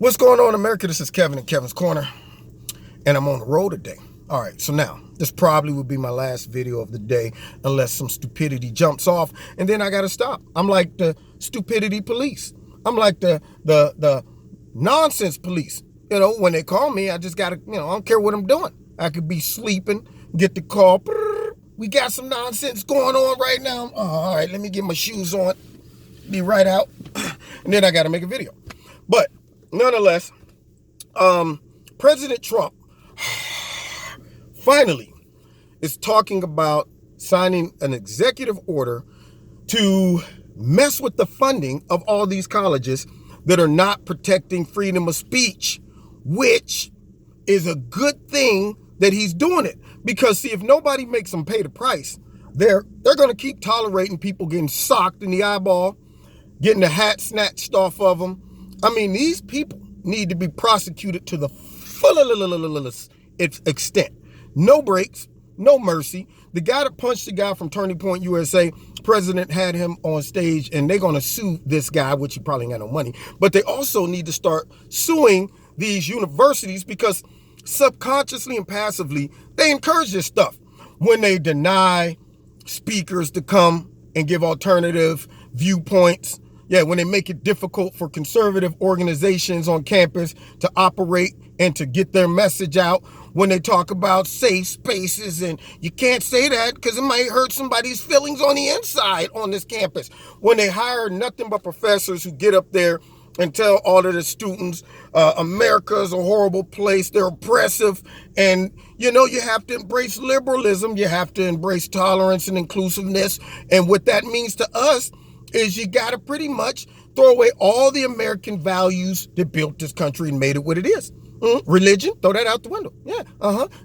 What's going on, America? This is Kevin in Kevin's Corner, and I'm on the road today. All right, so now, this probably will be my last video of the day unless some stupidity jumps off, and then I got to stop. I'm like the stupidity police. I'm like the nonsense police. You know, when they call me, I just got to, I don't care what I'm doing. I could be sleeping, get the call. We got some nonsense going on right now. Oh, all right, let me get my shoes on, be right out, and then I got to make a video. But nonetheless, President Trump finally is talking about signing an executive order to mess with the funding of all these colleges that are not protecting freedom of speech, which is a good thing that he's doing it. Because, see, if nobody makes them pay the price, they're going to keep tolerating people getting socked in the eyeball, getting the hat snatched off of them. I mean, these people need to be prosecuted to the fullest extent. No breaks, no mercy. The guy that punched the guy from Turning Point USA, president had him on stage, and they're going to sue this guy, which he probably ain't got no money. But they also need to start suing these universities because subconsciously and passively, they encourage this stuff when they deny speakers to come and give alternative viewpoints. Yeah, when they make it difficult for conservative organizations on campus to operate and to get their message out, when they talk about safe spaces, and you can't say that because it might hurt somebody's feelings on the inside on this campus. When they hire nothing but professors who get up there and tell all of the students, America's a horrible place, they're oppressive, and you have to embrace liberalism, you have to embrace tolerance and inclusiveness, and what that means to us is you got to pretty much throw away all the American values that built this country and made it what it is. Religion, throw that out the window. Yeah,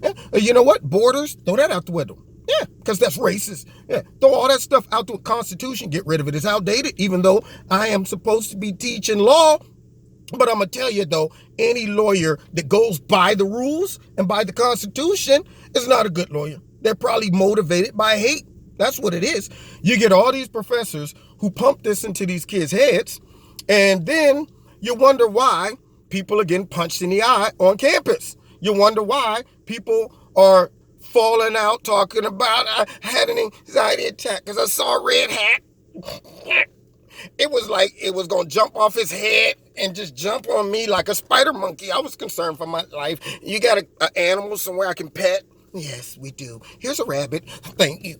yeah. You know what? Borders, throw that out the window. Yeah, because that's racist. Yeah, throw all that stuff out the Constitution, get rid of it. It's outdated, even though I am supposed to be teaching law. But I'm going to tell you, though, any lawyer that goes by the rules and by the Constitution is not a good lawyer. They're probably motivated by hate. That's what it is. You get all these professors who pump this into these kids' heads, and then you wonder why people are getting punched in the eye on campus. You wonder why people are falling out talking about, I had an anxiety attack because I saw a red hat. It was like it was going to jump off his head and just jump on me like a spider monkey. I was concerned for my life. You got an animal somewhere I can pet? Yes, we do. Here's a rabbit. Thank you.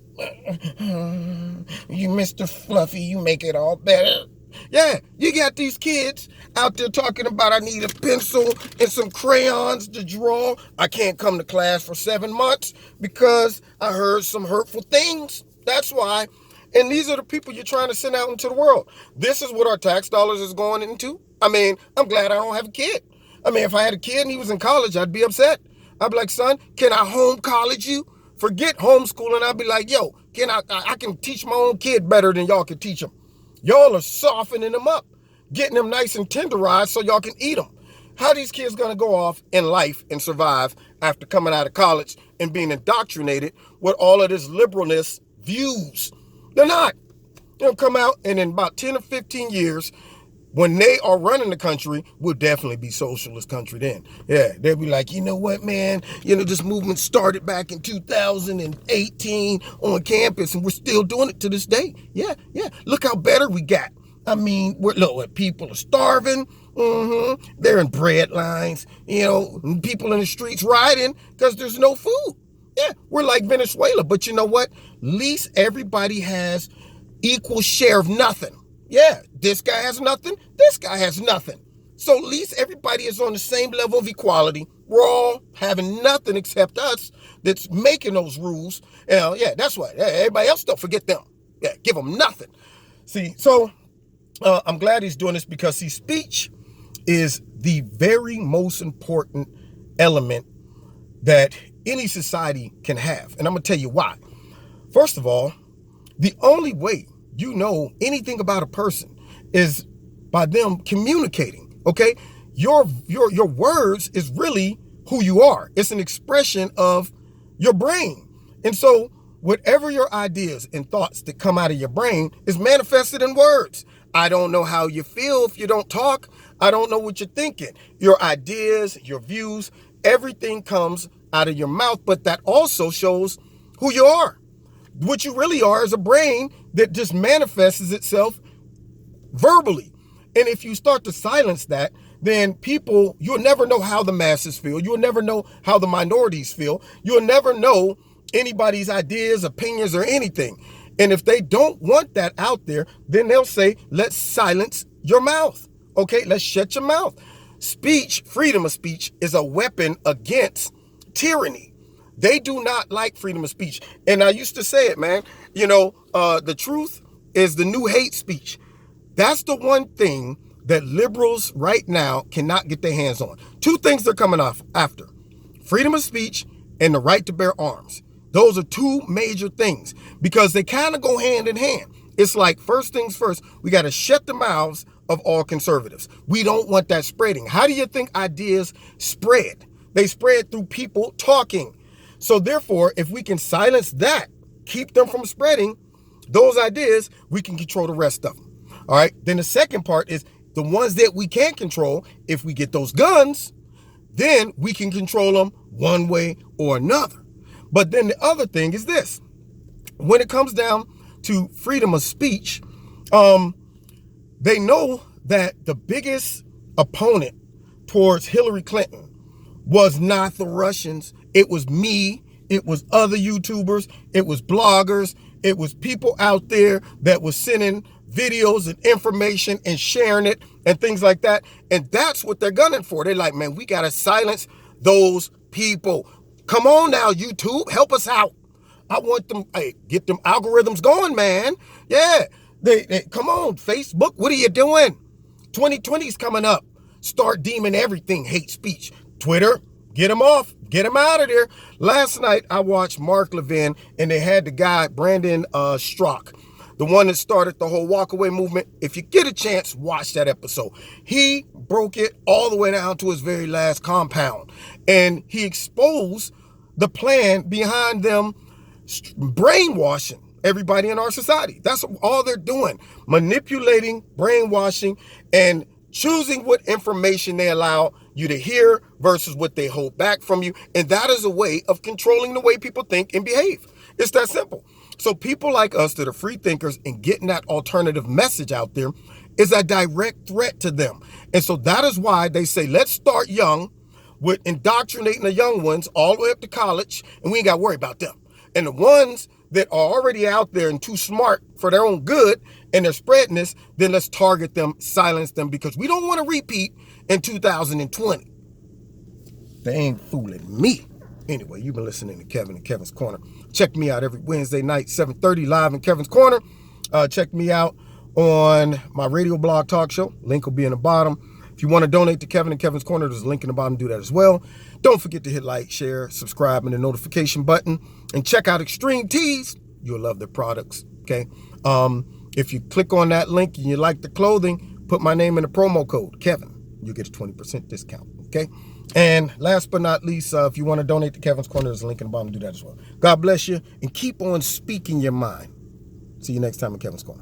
You, Mr. Fluffy, you make it all better. Yeah, you got these kids out there talking about I need a pencil and some crayons to draw. I can't come to class for 7 months because I heard some hurtful things. That's why. And these are the people you're trying to send out into the world. This is what our tax dollars is going into. I mean, I'm glad I don't have a kid. I mean, if I had a kid and he was in college, I'd be upset. I'd be like, son, can I home college you? Forget homeschooling. I'd be like, yo, I can teach my own kid better than y'all can teach them. Y'all are softening them up, getting them nice and tenderized so y'all can eat them. How are these kids going to go off in life and survive after coming out of college and being indoctrinated with all of this liberalness views? They're not. They'll come out, and in about 10 or 15 years, when they are running the country, we'll definitely be socialist country then. Yeah, they'll be like, you know what, man? This movement started back in 2018 on campus, and we're still doing it to this day. Yeah. Look how better we got. I mean, look, people are starving. They're in bread lines. And people in the streets rioting because there's no food. Yeah, we're like Venezuela. But you know what? At least everybody has equal share of nothing. Yeah, this guy has nothing, this guy has nothing. So at least everybody is on the same level of equality. We're all having nothing except us that's making those rules. Yeah, that's why. Everybody else, don't forget them. Yeah, give them nothing. See, so I'm glad he's doing this because, see, speech is the very most important element that any society can have. And I'm going to tell you why. First of all, the only way you know anything about a person is by them communicating, okay? Your words is really who you are. It's an expression of your brain. And so whatever your ideas and thoughts that come out of your brain is manifested in words. I don't know how you feel if you don't talk. I don't know what you're thinking. Your ideas, your views, everything comes out of your mouth, but that also shows who you are. What you really are is a brain that just manifests itself verbally. And if you start to silence that, then you'll never know how the masses feel. You'll never know how the minorities feel. You'll never know anybody's ideas, opinions, or anything. And if they don't want that out there, then they'll say, let's silence your mouth. Okay, let's shut your mouth. Speech, freedom of speech, is a weapon against tyranny. They do not like freedom of speech. And I used to say it, man, the truth is the new hate speech. That's the one thing that liberals right now cannot get their hands on. Two things they're coming off after: freedom of speech and the right to bear arms. Those are two major things because they kind of go hand in hand. It's like, first things first, we got to shut the mouths of all conservatives. We don't want that spreading. How do you think ideas spread? They spread through people talking. So therefore, if we can silence that, keep them from spreading those ideas, we can control the rest of them. All right. Then the second part is the ones that we can't control. If we get those guns, then we can control them one way or another. But then the other thing is this: when it comes down to freedom of speech, they know that the biggest opponent towards Hillary Clinton was not the Russians. It was me. It was other YouTubers. It was bloggers. It was people out there that was sending videos and information and sharing it and things like that. And that's what they're gunning for. They're like, man, we got to silence those people. Come on now, YouTube, help us out. I want them, get them algorithms going, man. Yeah, they come on, Facebook, what are you doing? 2020 is coming up. Start deeming everything hate speech. Twitter, get them off. Get them out of there. Last night, I watched Mark Levin, and they had the guy, Brandon Strzok, the one that started the whole walkaway movement. If you get a chance, watch that episode. He broke it all the way down to his very last compound. And he exposed the plan behind them brainwashing everybody in our society. That's all they're doing. Manipulating, brainwashing, and choosing what information they allow you to hear versus what they hold back from you. And that is a way of controlling the way people think and behave. It's that simple. So people like us that are free thinkers and getting that alternative message out there is a direct threat to them. And so that is why they say, let's start young with indoctrinating the young ones all the way up to college, and we ain't got to worry about them. And the ones that are already out there and too smart for their own good and they're spreading this, then let's target them, silence them, because we don't want to repeat in 2020. They ain't fooling me. Anyway, you've been listening to Kevin and Kevin's Corner. Check me out every Wednesday night, 7:30, live in Kevin's Corner. Check me out on my radio blog talk show. Link will be in the bottom. If you want to donate to Kevin and Kevin's Corner, there's a link in the bottom. Do that as well. Don't forget to hit like, share, subscribe, and the notification button. And check out Extreme Tees. You'll love their products, okay? If you click on that link and you like the clothing, put my name in the promo code, Kevin. You'll get a 20% discount, okay? And last but not least, if you want to donate to Kevin's Corner, there's a link in the bottom. Do that as well. God bless you, and keep on speaking your mind. See you next time in Kevin's Corner.